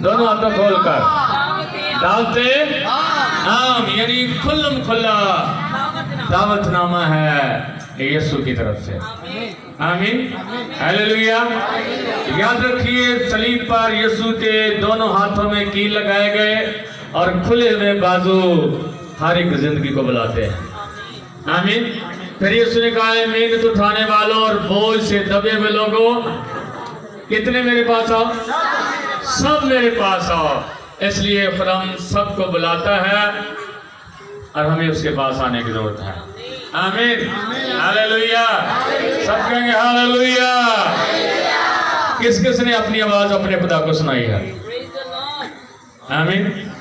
दोनों हाथों खोल कर दावते आम यानी खुल्लम खुल्ला दावतनामा है यीशु की तरफ से। आमीन, हालेलुया। याद रखिए, सलीब पर यीशु के दोनों हाथों में कील लगाए गए और खुले हुए बाजू हर एक जिंदगी को बुलाते हैं। आमीन। फिर यीशु ने कहा, मेहनत उठाने वालों और बोझ से दबे हुए लोगों, कितने मेरे पास आओ, सब मेरे पास आओ। इसलिए खुदा हम सबको बुलाता है और हमें उसके पास आने की जरूरत है। आमीन, हालेलुया। सब कहेंगे हालेलुया। किस किस ने अपनी आवाज अपने खुदा को सुनाई है? आमीन।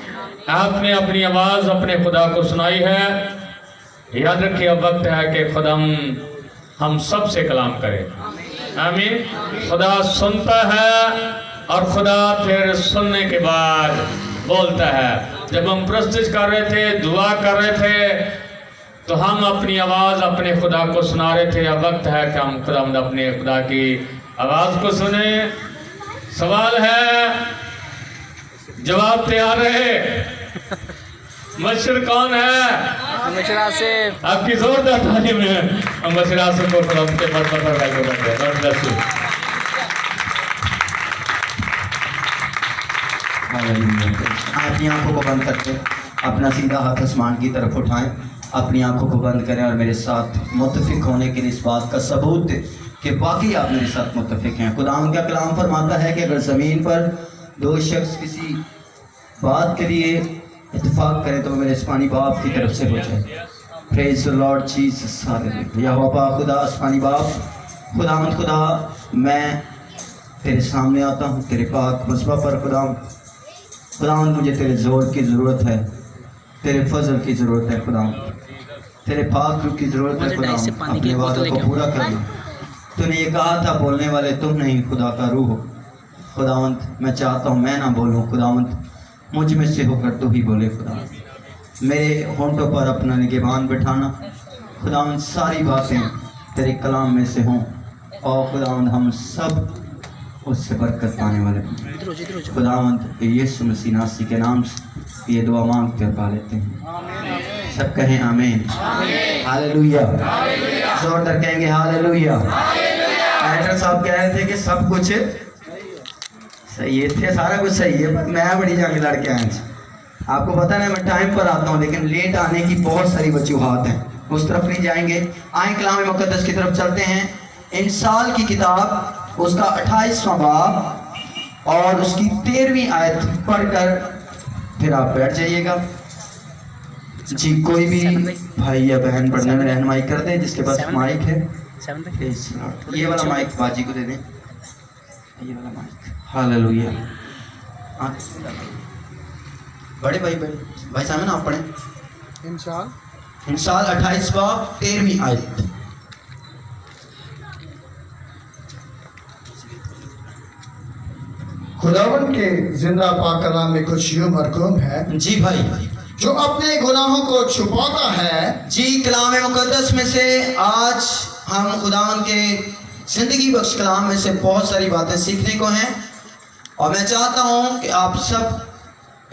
आपने अपनी आवाज अपने खुदा को सुनाई है। याद रखिए, अब वक्त है कि खुदा हम सब से कलाम करें। आमीन। खुदा सुनता है और खुदा फिर सुनने के बाद बोलता है। जब हम प्रस्तुत कर रहे थे, दुआ कर रहे थे, तो हम अपनी आवाज अपने खुदा को सुना रहे थे। अब वक्त है कि हम खुदा अपने खुदा की आवाज को सुने। सवाल है, जवाब तैयार रहे। मशर कौन है? मशर आसिफ। आपकी जोरदार ताली में हम मशर आसिफ को खुदा के मत पर बैठे बनते हैं। God bless you. अपनी आंखों को बंद करके अपना सीधा हाथ आसमान की तरफ उठाएं। अपनी आंखों को बंद करें और मेरे साथ मुत्तफिक होने के लिए इस बात का सबूत दें कि बाकी आप मेरे साथ मुत्तफिक हैं। खुदा उनका कलाम फरमाता है कि अगर ज़मीन पर दो शख्स किसी बात के लिए इत्तेफाक करें तो मेरे आसमानी बाप की तरफ से हो जाए। Praise the Lord Jesus, hallelujah. या बाबा खुदा, आसमानी बाप, खुदावंद खुदा, मैं तेरे सामने आता हूँ तेरे पाक मज़बा पर। खुदावंद मुझे तेरे ज़ोर की ज़रूरत है, तेरे फजल की ज़रूरत है खुदावंद, तेरे पाक रूह की ज़रूरत है खुदावंद। अपने वादों को पूरा करना। तूने ये कहा था, बोलने वाले तुम नहीं खुदा का रूह हो। खुदावंद मैं चाहता हूँ मैं ना बोलूँ खुदावंद, मुझ में से होकर तू ही बोले खुदावंद। मेरे होंठों पर अपना निगहबान बिठाना खुदावंद, सारी बातें तेरे कलाम में से हों और खुदावंद हम सब उससे बरकत पाने वाले हों। खुदावंद यीशु मसीह नासी के नाम से ये दुआ मांग कर पा लेते हैं। सब कहें आमीन, हालेलुया। जोरदार कहेंगे हालेलुया। एडिटर साहब कह रहे थे कि सब कुछ सही है, थे सारा कुछ सही है, पर मैं बड़ी जंग लड़ के आया। आपको पता नहीं मैं टाइम पर आता हूँ, लेकिन लेट आने की बहुत सारी वजूहात हैं। उस तरफ नहीं जाएंगे। आए कलाम मुक़द्दस की तरफ चलते हैं। इंसाल की किताब उसका 28वां बाब और उसकी 13वीं आयत पढ़कर फिर आप बैठ जाइएगा। जी, कोई भी भाई या बहन पढ़ने में रहनुमाई कर दे जिसके पास माइक है। ये वाला माइक बाजी को दे दें, ये वाला माइक। हालेलुया। बड़े भाई सामने आप पढ़ें। इंसाल 28 बाब 13वीं आयत। खुदावन के जिंदा पाक कलाम में कुछ यूं मरकूम है। जी भाई। जो अपने गुनाहों को छुपाता है। जी, कलाम मुक़द्दस में से आज हम खुदावन के ज़िंदगी बख्श कलाम में से बहुत सारी बातें सीखने को हैं और मैं चाहता हूं कि आप सब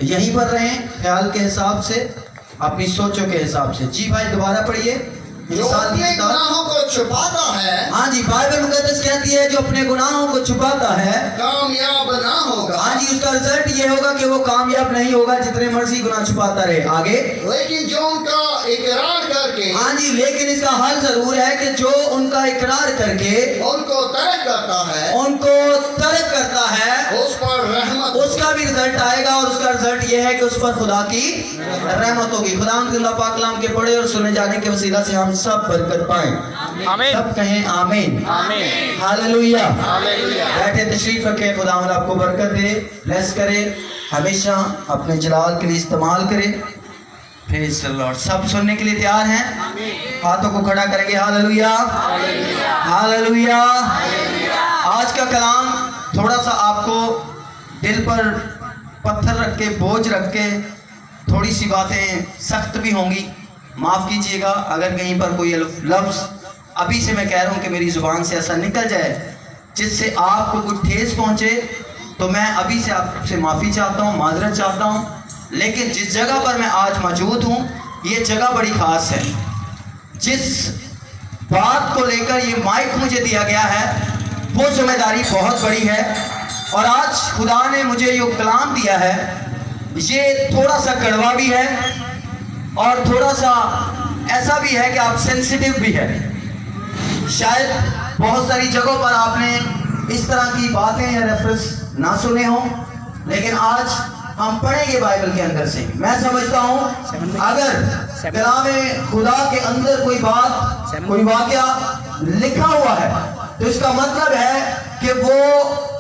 यहीं पर रहें, ख्याल के हिसाब से, अपनी सोचों के हिसाब से। जी भाई, दोबारा पढ़िए। जो अपने गुनाहों को छुपाता है। हाँ जी, बाइबल मुक़द्दस कहती है जो अपने गुनाहों को छुपाता है कामयाब ना होगा। हाँ जी, उसका रिजल्ट ये होगा कि वो कामयाब नहीं होगा, जितने मर्जी गुनाह छुपाता रहे। आगे। लेकिन जो उनका इकरार करके। हाँ जी, लेकिन इसका हल जरूर है कि जो उनका इकरार करके उनको तर्क करता है, उस पर रहमत, उसका भी रिजल्ट आएगा और उसका रिजल्ट ये है कि उस पर खुदा की रहमत होगी। खुदा पाक कलाम के पढ़े और सुने जाने के वसीला से हम सब बरकत पाएं। आमीन। सब कहें आमीन, आमीन, हालेलुया। हालेलुया। बैठे तशरीफ रखें। खुदा आपको बरकत दे, ब्लेस करे, हमेशा अपने जलाल के लिए इस्तेमाल करे। Praise the Lord. सब सुनने के लिए तैयार हैं? हाथों को खड़ा करेंगे। Hallelujah, hallelujah. आज का कलाम थोड़ा सा आपको दिल पर पत्थर रख के, बोझ रख के, थोड़ी सी बातें सख्त भी होंगी। माफ़ कीजिएगा अगर कहीं पर कोई लफ्ज़ अभी से मैं कह रहा हूँ कि मेरी ज़ुबान से ऐसा निकल जाए जिससे आपको कुछ ठेस पहुँचे, تو میں ابھی سے آپ سے معافی چاہتا ہوں, معذرت چاہتا ہوں. لیکن جس جگہ پر میں آج موجود ہوں یہ جگہ بڑی خاص ہے. جس بات کو لے کر یہ مائک مجھے دیا گیا ہے وہ ذمہ داری بہت بڑی ہے. اور آج خدا نے مجھے یہ کلام دیا ہے, یہ تھوڑا سا کڑوا بھی ہے اور تھوڑا سا ایسا بھی ہے کہ آپ سینسیٹیو بھی ہے. شاید بہت ساری جگہوں پر آپ نے اس طرح کی باتیں یا ریفرنس نہ سنے ہوں, لیکن آج ہم پڑھیں گے بائبل کے اندر سے. میں سمجھتا ہوں اگر کلام خدا کے اندر کوئی بات, کوئی واقعہ لکھا ہوا ہے تو اس کا مطلب ہے کہ وہ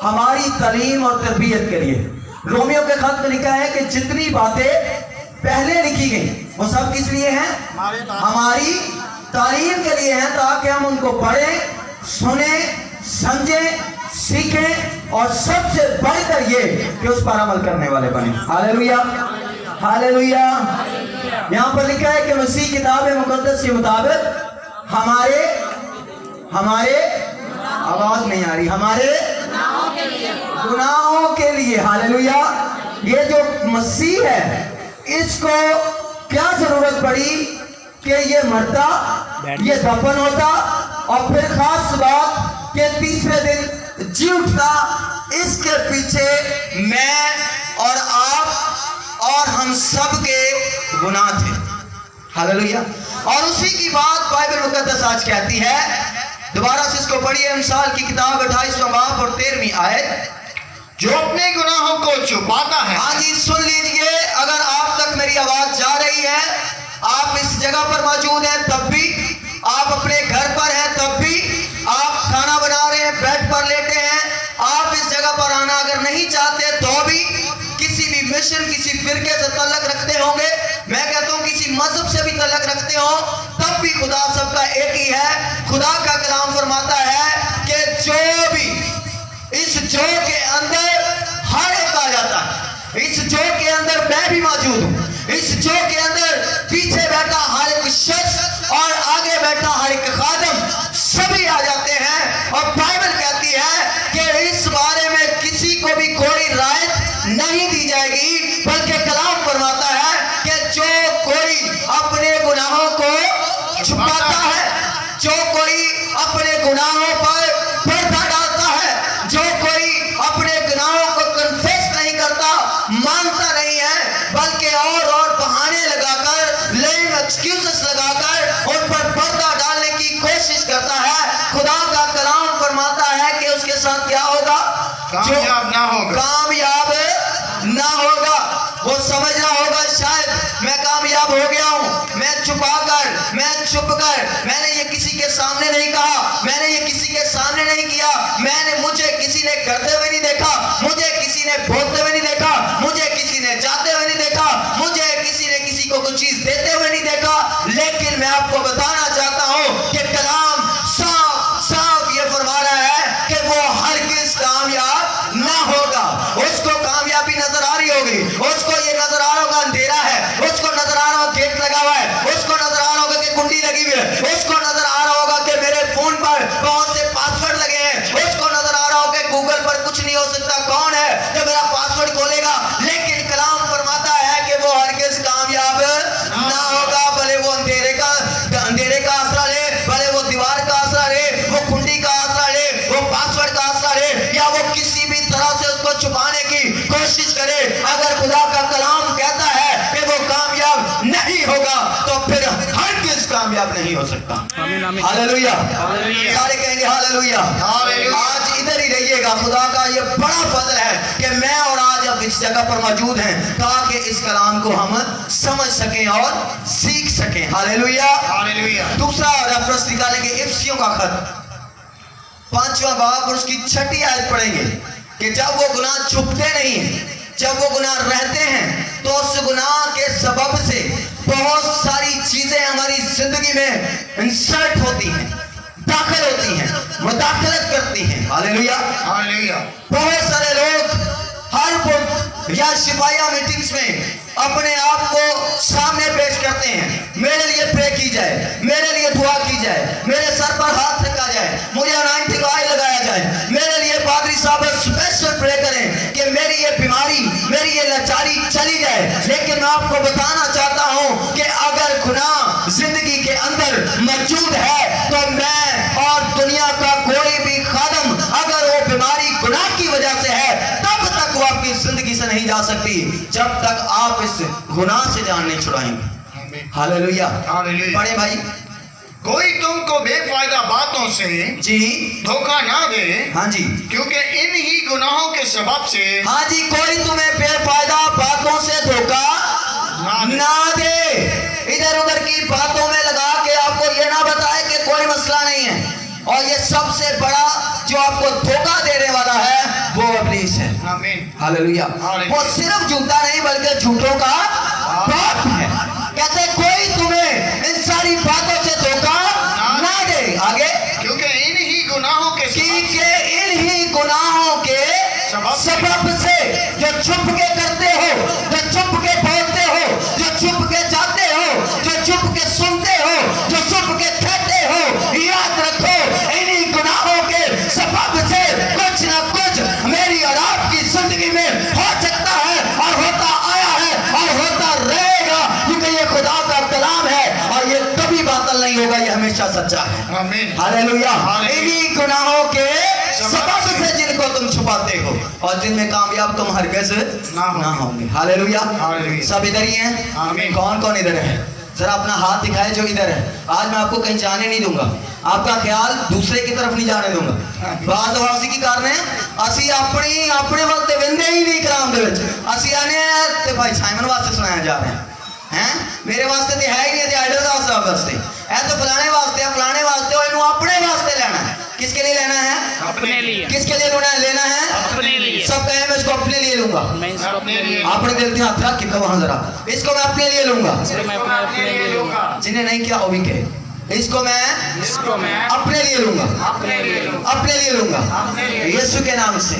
ہماری تعلیم اور تربیت کے لیے. رومیو کے خط میں لکھا ہے کہ جتنی باتیں پہلے لکھی گئیں وہ سب کس لیے ہیں؟ ہماری تعلیم کے لیے ہیں, تاکہ ہم ان کو پڑھیں, سنیں, سمجھیں, سیکھیں اور سب سے بڑھ کر یہ کہ اس پر عمل کرنے والے بنیں. ہاللیلویا, ہاللیلویا. یہاں پر لکھا ہے کہ مسیح کتاب مقدس کے مطابق ہمارے آواز نہیں آ رہی, ہمارے گناہوں کے لیے. ہاللیلویا. یہ جو مسیح ہے اس کو کیا ضرورت پڑی کہ یہ مرتا, یہ دفن ہوتا اور پھر خاص بات کہ تیسرے دن جی اٹھتا. اس کے پیچھے میں اور آپ اور ہم سب کے گناہ تھے. ہاللیلویا. اور اسی کی بات بائبل مقدس آج کہتی ہے. دوبارہ سے اس کو پڑھیے, امثال کی کتاب 28واں باب اور 13ویں آیت. جو اپنے گناہوں کو چھپاتا ہے. ہاں جی سن لیجئے, اگر آپ تک میری آواز جا رہی ہے, آپ اس جگہ پر موجود ہیں تب بھی, آپ اپنے گھر پر ہیں تب بھی, آپ کھانا بنا رہے ہیں, بیڈ پر لیٹے ہیں, آپ اس جگہ پر آنا اگر نہیں چاہتے تو بھی, کسی بھی مشن, کسی فرقے سے تعلق رکھتے ہوں گے, میں کہتا ہوں کسی مذہب سے بھی تعلق رکھتے ہوں, تب بھی خدا سب کا ایک ہی ہے. خدا کا کلام فرماتا ہے کہ جو بھی اس جو کے اندر ہر ایک آ جاتا ہے, اس جو کے اندر میں بھی موجود ہوں, اس جو کے اندر پیچھے بیٹھا ہر ایک شخص اور آگے بیٹھا ہر ایک خادم, سبھی آ جاتے ہیں. اور بائبل کہتی ہے کہ اس بارے میں کسی کو بھی کوئی رعایت نہیں دی جائے گی, بلکہ کلام فرماتا ہے کہ جو کوئی اپنے گناہوں کو چھپاتا ہے, جو کوئی اپنے گناہوں پر پردہ ڈالتا ہے, جو کوئی اپنے گناہوں کو کنفیس نہیں کرتا, مانتا نہیں ہے, بلکہ اور بہانے لگا کر, لیم ایکسکیوزز لگا کر ان پر پردہ ڈالنے کی کوشش کرتا ہے, خدا کا کلام فرماتا ہے کہ اس کے ساتھ کیا ہوگا؟ کامیاب نہ ہوگا. کامیاب نہ ہوگا. وہ سمجھ رہا ہوگا شاید میں کامیاب ہو گیا ہوں, میں چھپا کر, میں چھپ کر, میں نے یہ کسی کے سامنے نہیں کہا, میں نے یہ کسی کے سامنے نہیں کیا, مجھے کسی نے کرتے ہوئے نہیں دیکھا, مجھے کسی نے بولتے ہوئے نہیں دیکھا, مجھے کسی نے جاتے ہوئے نہیں دیکھا, مجھے کسی نے کسی کو کچھ چیز دیتے ہوئے نہیں دیکھا. لیکن میں آپ کو بتانا چاہتا ہوں کہ کلام صاف صاف یہ فرما رہا ہے کہ وہ ہرگز کامیاب نہ ہوگا. اس کو کامیابی نظر آ رہی ہوگی, اس کو یہ نظر آ رہا ہوگا اندھیرا ہے, اس کو نظر آ رہا ہوگا گیٹ لگا ہوا ہے, اس کو نظر آ رہا ہوگا کہ کنڈی لگی ہوئی ہے, اس کو نظر آ رہا ہوگا کہ میرے فون پر بہت سے پاسورڈ لگے ہیں, اس کو نظر آ رہا ہوگا کہ گوگل پر کچھ نہیں ہو سکتا, کون ہے جو میرا پاسورڈ کھولے گا. لیکن کلام فرماتا ہے کہ وہ ہرگز کامیاب نہ ہوگا, بھلے وہ اندھیرے کا آسرا لے, بھلے وہ دیوار کا آسرا لے, وہ کنڈی کا آسرا لے, وہ پاسورڈ کا آسرا لے, یا وہ کسی بھی طرح سے اس کو چھپانے کی کوشش کرے. اگر خدا کا کلام کہتا ہے کہ وہ کامیاب نہیں ہوگا تو پھر ہرگز کامیاب نہیں ہو سکتا. ہاللیلویا. سارے کہیں گے ہاللیلویا. آج ادھر ہی رہیے گا. خدا کا یہ بڑا فضل ہے کہ میں اور آج اب اس جگہ پر موجود ہیں تاکہ اس کلام کو ہم سمجھ سکیں اور سیکھ سکیں. ہاللیلویا. دوسرا ریفرنس نکالیں گے افسیوں کا خط 5واں باب اور اس کی 6 آیت پڑھیں گے کہ جب وہ گناہ چھپتے نہیں ہیں, جب وہ گناہ رہتے ہیں تو اس گناہ کے سبب سے بہت ساری چیزیں ہماری زندگی میں انسرٹ ہوتی ہیں, داخل ہوتی ہیں, مداخلت کرتی ہیں. ہاللیلویا. بہت سارے لوگ ہر یا شفایہ میٹنگز میں अपने आप को सामने पेश करते हैं, मेरे लिए प्रे की जाए, मेरे लिए दुआ की जाए, मेरे सर पर हाथ रखा जाए, मुझे अनाइंटिंग ऑयल लगाया जाए, मेरे लिए पादरी साहब स्पेशल प्रे करें कि मेरी ये बीमारी, मेरी ये लाचारी चली जाए। लेकिन मैं आपको बताना चाहता हूं कि अगर गुनाह जिंदगी के अंदर मौजूद है तो मैं और दुनिया का कोई भी खादम अगर वो बीमारी गुनाह की वजह से है तब तक वो आपकी जिंदगी से नहीं जा सकती जब तक आप इस गुनाह से जान नहीं छुड़ाएंगे। हालेलुया। हालेलुया। पढ़े भाई। कोई तुमको बेफायदा बातों से जी धोखा ना दे, हाँ जी, क्योंकि इन ही गुनाहों के सबब से हाँ जी, कोई तुम्हें बेफायदा बातों से धोखा ना दे। इधर उधर की बातों में लगा के आपको ये ना बताए कि कोई मसला नहीं है। और ये सबसे बड़ा जो आपको धोखा देने वाला है वो इब्लीस है। आमीन। हालेलुया। वो सिर्फ झूठा नहीं बल्कि झूठों का बाप है। कहते हैं, कोई तुम्हें इन सारी बातों से धोखा ना दे। आगे, क्योंकि इन ही गुनाहों के इन ही गुनाहों के सबब से जो छुप के करते हो, जो छुप के बोलते हो, जो छुप के जाते हो, जो छुप के सुनते हो, जो छुप के कहते हो, याद रखो इन्हीं गुनाहों के सबब से कुछ ना कुछ मेरी और आपकी जिंदगी में हो सकता है और होता आया है और होता रहेगा, क्योंकि ये खुदा का कलाम है और ये कभी बातिल नहीं होगा, ये हमेशा सच्चा है। आमीन। हालेलुया। हालेलुया। इन्हीं गुनाहों के सबब से जिनको तुम छुपाते हो और जिनमें कामयाब तुम हरगिज़ ना होंगे। हालेलुया। हालेलुया। सब इधर ही हैं। आमीन। कौन कौन इधर है? जरा अपना हाथ दिखाए जो इधर है। आज मैं आपको कहीं जाने नहीं दूंगा, आपका ख्याल दूसरे की तरफ नहीं जाने दूंगा। बात वापसी की कारण है ਅਸੀਂ ਆਪਣੀ ਆਪਣੇ ਵੱਲ ਤੇ ਵੰਦੇ ਹੀ ਨਹੀਂ ਕਲਾਮ ਦੇ ਵਿੱਚ। ਅਸੀਂ ਆਨੇ ਆ ਤੇ ਭਾਈ ਸਾਈਮਨ ਵਾਸਤੇ ਸੁਣਾਇਆ ਜਾ ਰਿਹਾ ਹੈ, ਮੇਰੇ ਵਾਸਤੇ ਤੇ ਹੈ ਹੀ नहीं, ਤੇ ਆइडल ਸਾਹਿਬ ਵਾਸਤੇ ਇਹ तो फलाने वास्ते है, फलाने वास्ते, और इन्हों अपने वास्ते लेना है। किसके लिए लेना है? अपने लिए। किसके लिए लेना है? अपने लिए। सब कहे मैं इसको अपने लिए लूंगा। मैं इसको अपने लिए आपने दिल के हाथ रख के वहां जरा, इसको मैं अपने लिए लूंगा। मैं अपने लिए लूंगा। जिन्हें नहीं किया वो भी कहे, इसको मैं अपने लिए लूंगा, अपने लिए लूंगा यीशु के नाम से।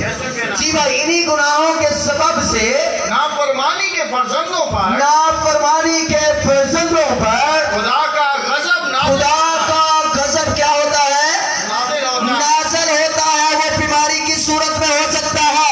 जी भाई, इन्हीं गुनाहों के सबब से नाफरमानी के फर्जंदों पर नाफरमानी के फर्जंदों पर खुदा का गजब खुदा का गजब क्या होता है? नाज़िल होता है। वो बीमारी की सूरत में हो सकता है,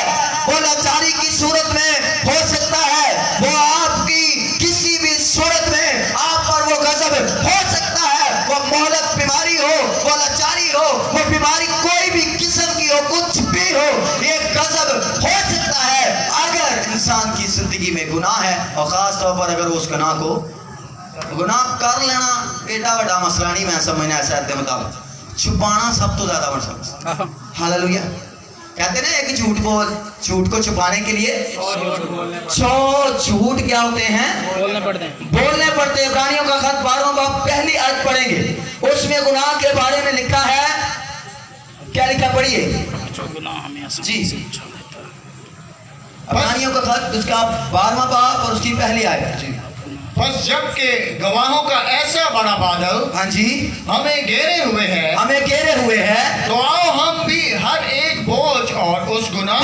वो लाचारी की सूरत में हो सकता है, वो आपकी किसी भी सूरत में आप पर वो गजब हो सकता है। वो मोहलक बीमारी हो, वो लाचारी हो, वो बीमारी कोई भी किस्म की हो, कुछ भी हो, ये गजब हो सकता है अगर इंसान की जिंदगी में गुनाह है। और खास तौर पर अगर उस गुनाह कर लेना एडा बड़ा मसला नहीं, मैं समझना ऐसा के मुताबिक छुपाना सब तो ज्यादा मसला। हालेलुया। कहते ना एक झूठ बोल, झूठ को छुपाने के लिए 100 झूठ क्या होते हैं? बोलने पड़ते हैं। इब्रानियों का खत 12वां बाब पहली आयत पढ़ेंगे, उसमें गुनाह के बारे में लिखा है। क्या लिखा? पढ़िए जी। इब्रानियों का खत उसका 12वां बाब और उसकी पहली आयत जी। बस जबकि गवाहों का ऐसा बड़ा बादल हाँ जी हमें घेरे हुए है, तो आओ हम भी हर एक बोझ और उस गुनाह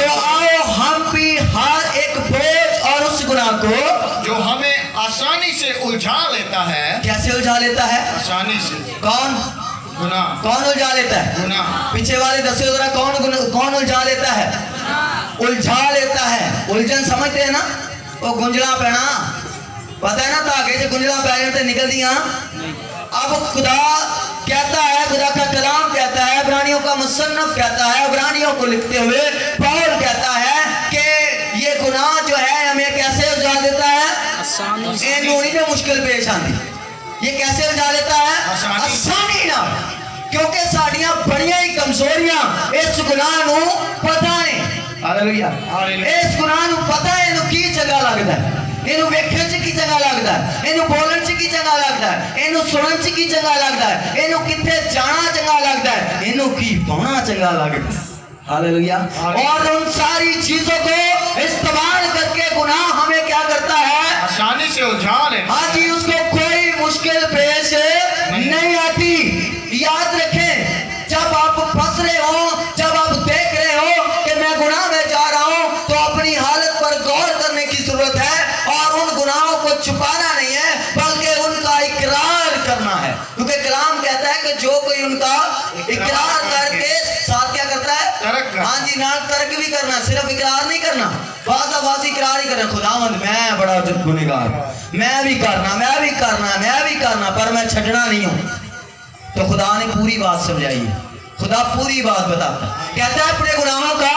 को जो हमें आसानी से उलझा लेता है। कैसे उलझा लेता है? आसानी से। कौन उलझा लेता है? गुनाह। पीछे वाले दसियो जरा, कौन उलझा लेता है? उलझा लेता है। उलझन समझते हैं ना? वो गुंजला पैना, पता है ना, धागे से गुंजला पैने से निकल दिया। अब खुदा कहता है, खुदा का कलाम कहता है, इब्रानियों का मुसन्नफ कहता है, इब्रानियों को लिखते हुए पौल कहता है कि ये गुनाह जो है हमें कैसे उलझा देता है? आसानी से। मुश्किल पेश आती, ये कैसे उलझा लेता है? आसानी ना, क्योंकि साड़ियां बड़ियां ही कमजोरियां इस गुनाह नू पता नहीं। हालेलुया। इस गुनाह नू पता है इन्हू की चंगा लगता है, इन्हू वेखण च की चंगा लगता है, इन्हू बोलण च की चंगा लगता है, इन्हू सुनण च की चंगा लगता है, इन्हू किथे जाना चंगा लगता है, इन्हू की पाना चंगा लगता है। हालेलुया। और उन सारी चीजों को इस्तेमाल करके गुनाह हमें क्या करता है? आसानी से उलझा लेता है। हाँ जी, उसको कोई मुश्किल पेश नहीं आती। याद रखें, जब आप फंस रहे हो, जब आप देख रहे हो कि मैं गुनाह में जा रहा हूं, तो अपनी हालत पर गौर करने की जरूरत है और उन गुनाह نہ ترک بھی کرنا, صرف اقرار نہیں کرنا, واضح واضح اقرار ہی کرنا, خداوند میں بڑا گنہگار, میں بھی کرنا, پر میں چھڈنا نہیں ہوں. تو خدا نے پوری بات سمجھائی ہے, خدا پوری بات بتاتا, کہتا ہے اپنے گناہوں کا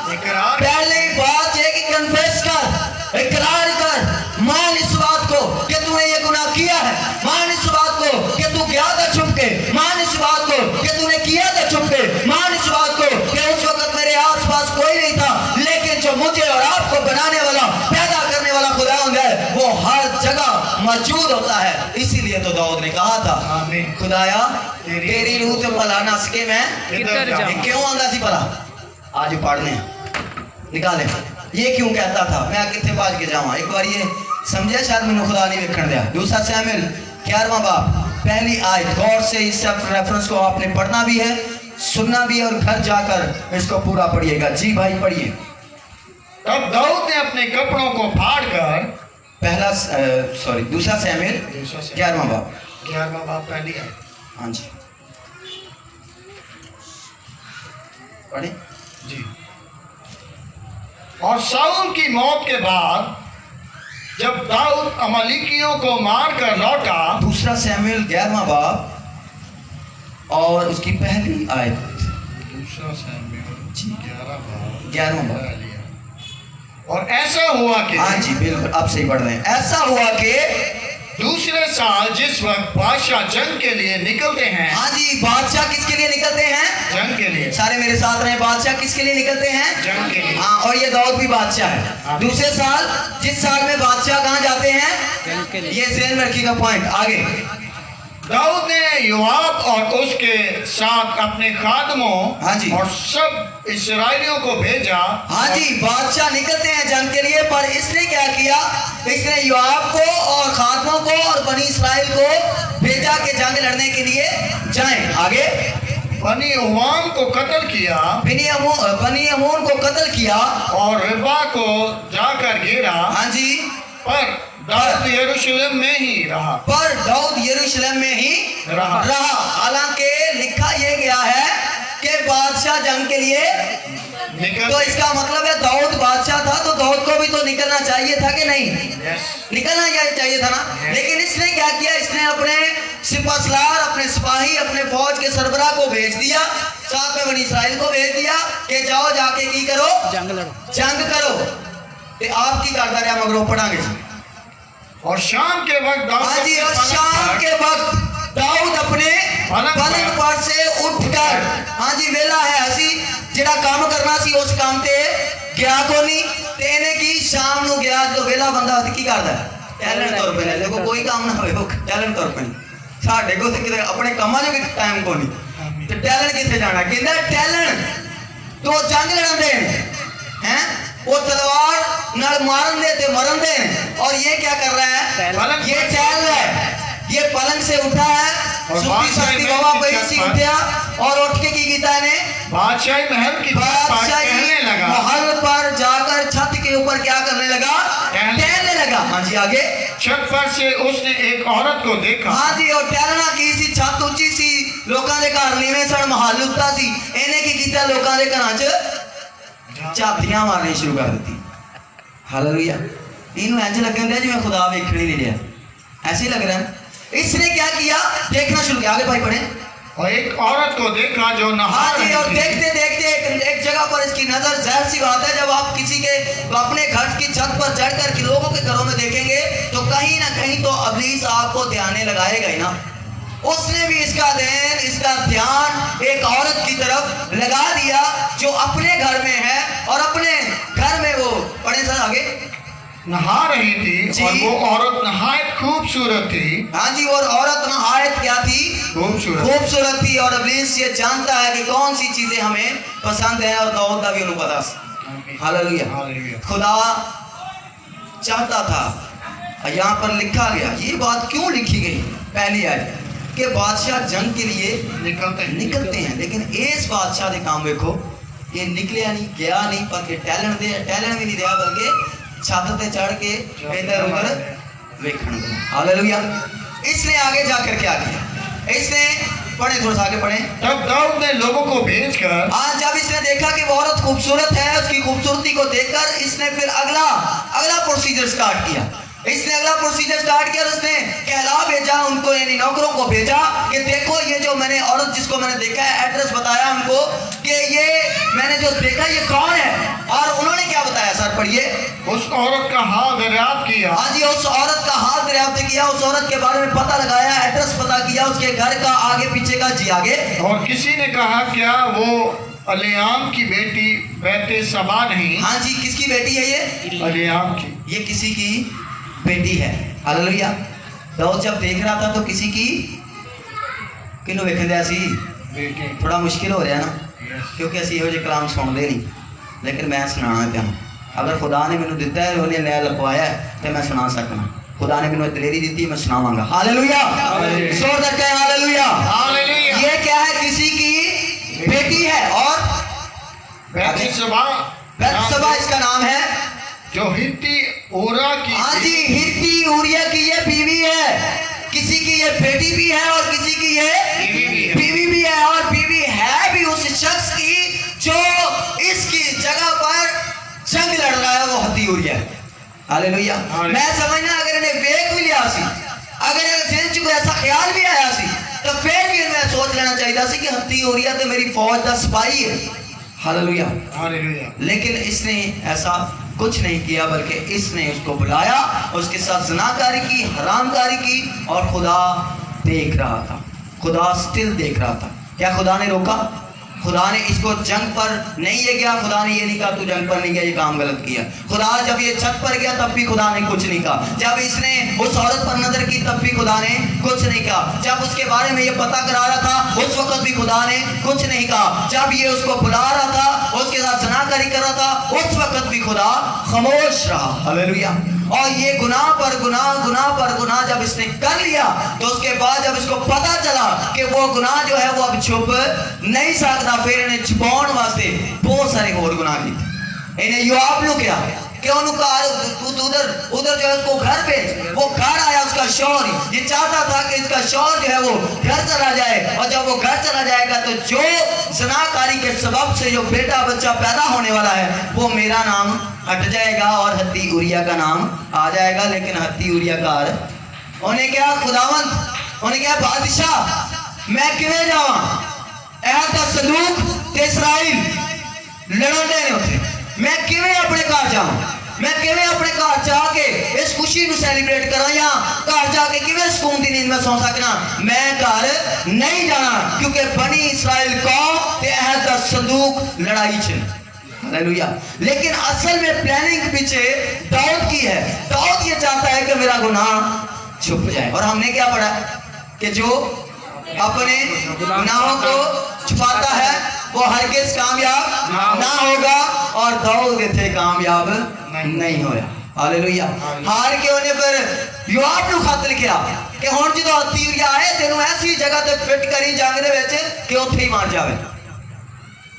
اقرار پہلی بات یہ کہ کنفیس کر, اقرار کر, مان اس بات کو کہ تو نے یہ گناہ کیا ہے, مان اس بات کو کہ تو گیا تھا چھپ کے, مان اس بات کو کہ تو نے کیا تھا چھپ کے, مان اس بات کو کہ اس وقت میرے آس پاس کوئی نہیں تھا, لیکن جو مجھے اور آپ کو بنانے والا, پیدا کرنے والا خداوند ہے, وہ ہر جگہ موجود ہوتا ہے. اسی لیے تو داؤد نے کہا تھا, آمین. خدایا تیری روح تو بھلا نہ سکے میں کدھر جاؤں. یہ کیوں آندا سی بھلا, آج پڑھنے نکالے, یہ کیوں کہتا تھا میں کتنے باج کے جاؤں. ایک بار یہ سمجھے, شاید میں خدا نہیں ویکھن دیا. دوسرا سیموئیل 11واں باب پہلی آیت, غور سے اس ریفرنس کو آپ نے پڑھنا بھی ہے, سننا بھی ہے, اور گھر جا کر اس کو پورا پڑھیے گا. جی بھائی پڑھیے. تب داؤد نے اپنے کپڑوں کو پھاڑ کر دوسرا سیموئیل 11واں باب. 11واں باب پہلی ہے. ہاں جی پڑھیں. جی. اور ساؤل کی موت کے بعد جب داؤد عملیکیوں کو مار کر لوٹا, دوسرا سیموئیل 11واں باب اور اس کی پہلی آیت. دوسرا ساموئیل 11 11واں باب. اور ایسا ہوا کہ ہاں جی بالکل آپ صحیح پڑھ رہے ہیں. ایسا ہوا کہ دوسرے سال جس وقت بادشاہ جنگ کے لیے نکلتے ہیں, ہاں جی بادشاہ کس کے لیے نکلتے ہیں, جنگ کے لیے, سارے میرے ساتھ رہے, بادشاہ کس کے لیے نکلتے ہیں, جنگ کے لیے, ہاں, اور یہ داؤد بھی بادشاہ ہے. دوسرے سال جس سال میں بادشاہ کہاں جاتے ہیں, یہ ذہن میں رکھیے گا پوائنٹ. آگے داؤد نے یوآب اور اس کے ساتھ اپنے خادموں ہاں جی. اور سب اسرائیلیوں کو بھیجا. ہاں جی بادشاہ نکلتے ہیں جنگ کے لیے, پر اس نے کیا کیا, اس نے یوآب کو اور خادموں کو اور بنی اسرائیل کو بھیجا کہ جنگ لڑنے کے لیے جائیں. آگے بنی عوام کو قتل کیا بنی امون کو قتل کیا, اور ربا کو جا کر گھیرا, ہاں جی, پر داؤد یروشلم میں ہی رہا. پر داؤد یروشلم میں ہی رہا. حالانکہ لکھا یہ گیا ہے کہ بادشاہ جنگ کے لیے, نکل تو اس کا مطلب ہے داؤد بادشاہ تھا تو داؤد کو بھی تو نکلنا چاہیے تھا کہ نہیں, نکلنا چاہیے تھا نا. لیکن اس نے کیا کیا, اس نے اپنے سپہ سالار, اپنے سپاہی, اپنے فوج کے سربراہ کو بھیج دیا, ساتھ میں بنی اسرائیل کو بھیج دیا کہ جاؤ جا کے کی کرو, جنگ کرو. آپ کی کردار ہے مگر پڑھا گے. اور شام کے وقت داؤد ہاں جی, اور شام کے وقت داؤد اپنے پلنگ پر سے اٹھ کر, ہاں جی ویلا ہے اسی جڑا کام کرنا سی اس کام تے گیا کو نہیں, تے انہیں کی شام نو گیا. جو ویلا بندہ ہوتی کی کردا ہے, ٹیلنٹ طور پہ لے کو کوئی کام نہ ہوئے, وہ ٹیلنٹ طور پہ ساڈے کو تے کدے اپنے کاماں جو ٹائم کو نہیں, تے ٹیلنٹ کتے جانا, کہندا ٹیلنٹ تو جنگ لڑن دے ہیں, وہ تلوار نال مارن دے تے مرن دے. اور یہ کیا کر رہا ہے, یہ ٹہل رہا ہے, یہ پلنگ سے اٹھا ہے, سستی سستی ہوا پہ سی اٹھیا اور اٹھ کے کی کیتا ہے نے, بادشاہی محل کی کہنے لگا, محل پر جا کر چھت کے اوپر کیا کرنے لگا, ٹہلنے لگا. ہاں جی آگے, چھت پر سے اس نے ایک عورت کو دیکھا. ہاں جی, اور ٹہلنا کی سی, چھت اونچی سی, لوکاں دے گھر نیویں سن, محل اٹھا سی, انہیں کی کیتا, لوکاں دے گھراں چ چابیاں مارنی شروع کر دیتی. ہاللویا. اینوں انج لگن دیا جی میں خدا ویکھنے نہیں رہا, ایسے ہی لگ رہا ہے. اس نے کیا کیا, دیکھنا شروع کیا. آگے بھائی پڑھیں. اور ایک عورت کو دیکھا جو نہا ہاں جی, اور رہی تھی. دیکھتے دیکھتے ایک جگہ پر اس کی نظر, ظاہر سی بات ہے جب آپ کسی کے اپنے گھر کی چھت پر چڑھ کر کے لوگوں کے گھروں میں دیکھیں گے تو کہیں نہ کہیں تو ابلیس آپ کو دھیانے لگائے گا ہی نا. اس نے بھی اس کا ذہن, اس کا دھیان ایک عورت کی طرف لگا دیا جو اپنے گھر میں ہے, اور اپنے گھر میں وہ پڑھیں سر آگے, نہا رہی تھی جی. اور وہ عورت نہایت خوبصورت تھی. ہاں جی, اور عورت نہایت کیا تھی, خوبصورت تھی. اور ابلیس یہ جانتا ہے کہ کون سی چیزیں ہمیں پسند ہیں, اور داؤد کا بھی انہوں پتا. ہاللویا. خدا چاہتا تھا, یہاں پر لکھا گیا, یہ بات کیوں لکھی گئی پہلی آیت, کہ بادشاہ جنگ کے لیے نکلتے ہیں, لیکن اس بادشاہ دے کام دیکھو, یہ نکلیا نہیں, گیا نہیں, بلکہ ٹیلنٹ بھی نہیں دیا, بلکہ چھت تے چڑھ کے ادھر ادھر ویکھن. ہاللویا. اس نے آگے جا کر کیا کیا, اس نے पढ़े, थोड़ा सा आगे पढ़े। तब दाऊद ने लोगों को भेजकर हाँ, जब इसने देखा कि वो औरत खूबसूरत है, उसकी खूबसूरती को देखकर इसने फिर अगला प्रोसीजर स्टार्ट किया। इसने अगला प्रोसीजर स्टार्ट किया और उसने कहला भेजा उनको, यानी नौकरों को भेजा कि देखो ये जो मैंने औरत जिसको मैंने देखा है, एड्रेस बताया उनको कि ये मैंने जो देखा ये कौन है। और उन्होंने क्या बताया सर, पढ़िए। उस औरत का हाल दरियाफ्त किया। हाँ जी, उस औरत का हाल दरियाफ्त किया, उस औरत के बारे में पता लगाया, एड्रेस पता किया, उसके घर का आगे पीछे का, जी आगे। और किसी ने कहा क्या वो अलियाम की बेटी बैते सबा नहीं? हाँ जी, किसकी बेटी है ये? अलियाम की। ये किसी की बेटी है। हालेलुया। दाऊद जब देख रहा था तो किसी की किन्हों वेखन दिया सी? बेटी। थोड़ा मुश्किल हो रहा है ना, क्योंकि असी ਇਹੋ ਜਿਹੇ कलाम सुनते नहीं, लेकिन मैं सुनाना पिया। अगर खुदा ने मैंने दिता है, उन्हें लै लिखवाया है तो मैं सुना सकना। खुदा ने मैंने दलेरी दी, मैं सुनावांगा। हालेलुया। जोरदार कहें हालेलुया। हालेलुया। ये क्या है? किसी की बेटी है। और बैते सबा, बैतशबा इसका नाम है, जो हित्ती ओरा की। हाँ जी, हित्ती ऊरिया की ये बीवी है। किसी की ये बेटी भी है और किसी की ये बीवी भी है। और बीवी है भी उस शख्स की जो इसकी जगह पर जंग लड़ रहा है, वो हित्ती ऊरिया है। हालेलुया। मैं समझना अगर इन्हें वेख भी लिया सी, अगर इन्हें कोई ऐसा ख्याल भी आया सी, तो फिर भी इन्हें सोच लेना चाहिए सी कि हित्ती ऊरिया तो मेरी फौज का सिपाही है। हालेलुया। हालेलुया। लेकिन इसने ऐसा कुछ नहीं किया, बल्कि इसने उसको बुलाया, उसके साथ ज़िनाकारी की, हरामकारी की, और खुदा देख रहा था। खुदा स्टिल देख रहा था। क्या खुदा ने रोका? खुदा ने इसको जंग पर नहीं ले गया। खुदा ने ये नहीं कहा तू जंग पर नहीं गया, ये काम गलत किया। खुदा जब ये छत पर गया तब भी खुदा ने कुछ नहीं कहा। जब इसने उस औरत पर नजर की तब भी खुदा ने कुछ नहीं कहा। जब उसके बारे में ये पता करा रहा था उस वक्त भी खुदा ने कुछ नहीं कहा। जब ये उसको बुला रहा था, उसके साथ ज़िनाकारी कर रहा था, उस वक्त भी खुदा खामोश रहा। हालेलुया। और ये गुनाह पर गुनाह, गुनाह पर गुनाह जब इसने कर लिया, तो उसके बाद जब इसको पता चला कि वो गुनाह जो है वो अब छुप नहीं सकता, फिर इन्हें छुपाने वास्ते बहुत सारे और गुनाह किए। इन्हें योआब ने क्या कि उधर जो है उसको घर भेज। वो घर आया, उसका शौहर ये चाहता था कि इसका शौहर जो है वो घर चला जाए, और जब वो घर चला जाएगा तो जो ज़िनाकारी के सबब से जो बेटा बच्चा पैदा होने वाला है वो मेरा नाम हट जाएगा और हित्ती ऊरिया का नाम आ जाएगा। लेकिन हित्ती ऊरिया कार उन्हें क्या, खुदावंत उन्हें क्या, बादशाह मैं किवें जावा, ऐहद दा संदूक ते इस्राइल लड़न दे ने उत्थे, मैं किवें अपने घर जावां, मैं किवें अपने घर जाके इस खुशी को सेलिब्रेट करा, या घर जाके किवें सुकून दी नींद में सौ सकना। मैं घर नहीं जाना, क्योंकि बनी इस्राइल कौम ते अहद दा संदूक लड़ाई च। हालेलुया। लेकिन असल में प्लानिंग पीछे दाऊद की है। दाऊद ये चाहता है कि मेरा गुनाह छुप जाए। और हमने क्या पढ़ा कि जो अपने गुनाहों को छुपाता है वो हरगिज़ कामयाब ना होगा, और दाऊद इतने कामयाब नहीं होया। हालेलुया। हार के होने पर योआब ने खत लिखा कि हुण जो हित्ती ऊरिया आए तेनों ऐसी जगह ते फिट करी जंग दे विच कि उत्थे ही मार जावे।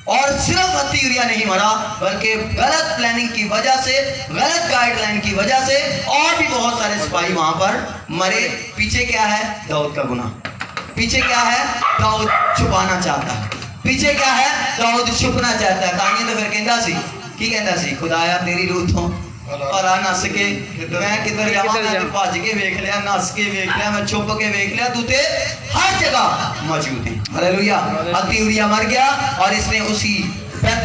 और सिर्फ हित्ती ऊरिया नहीं मरा, बल्कि गलत प्लानिंग की वजह से, गलत गाइडलाइन की वजह से और भी बहुत सारे सिपाही वहां पर मरे। पीछे क्या है? दाऊद का गुनाह। पीछे क्या है? दाऊद छुपाना चाहता है। पीछे क्या है? दाऊद छुपना चाहता है। ताकि तो फिर कहता सी की कहता सी, खुदाया तेरी रूह तो भला नस के मैं किधर जावां, मैं भज के वेख लिया, नस के वेख लिया, मैं छुप के वेख लिया, तू ते हर जगह मौजूद है। हालेलुया। हित्ती ऊरिया मर गया और इसने उसी